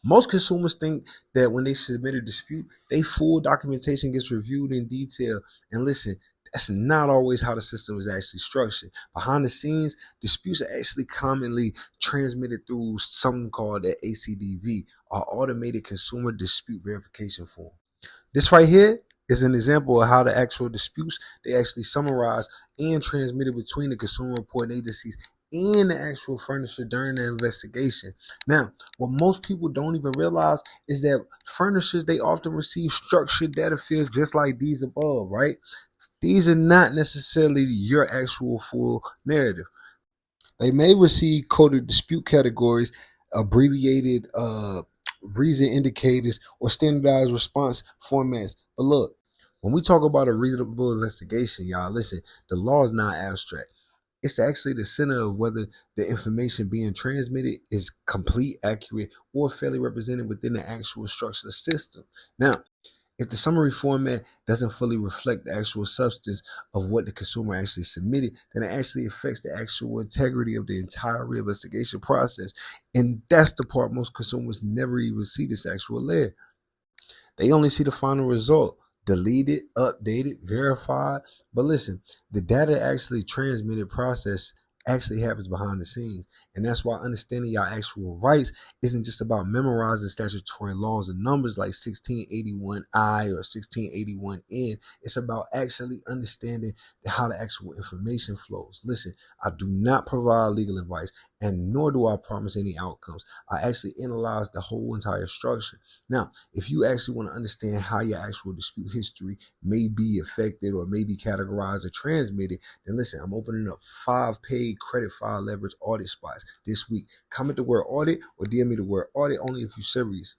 Most consumers think that when they submit a dispute, they full documentation gets reviewed in detail. And listen, that's not always how the system is actually structured. Behind the scenes, disputes are actually commonly transmitted through something called the ACDV, or Automated Consumer Dispute Verification Form. This right here is an example of how the actual disputes they actually summarize and transmitted between the consumer reporting agencies and the actual furnisher during the investigation. Now, what most people don't even realize is that furnishers they often receive structured data fields just like these above, right? These are not necessarily your actual full narrative. They may receive coded dispute categories, abbreviated reason indicators, or standardized response formats. But look, when we talk about a reasonable investigation, y'all, listen, the law is not abstract. It's actually the center of whether the information being transmitted is complete, accurate, or fairly represented within the actual structured system. Now, if the summary format doesn't fully reflect the actual substance of what the consumer actually submitted, then it actually affects the actual integrity of the entire reinvestigation process. And that's the part most consumers never even see this actual layer. They only see the final result, deleted, updated, verified. But listen, the data actually transmitted process actually happens behind the scenes. And that's why understanding your actual rights isn't just about memorizing statutory laws and numbers like 1681I or 1681N. It's about actually understanding how the actual information flows. Listen, I do not provide legal advice, and nor do I promise any outcomes. I actually analyze the whole entire structure. Now, if you actually want to understand how your actual dispute history may be affected or may be categorized or transmitted, then listen, I'm opening up 5 paid Credit File Leverage Audit spots this week. Comment the word audit or DM me the word audit only if you're serious.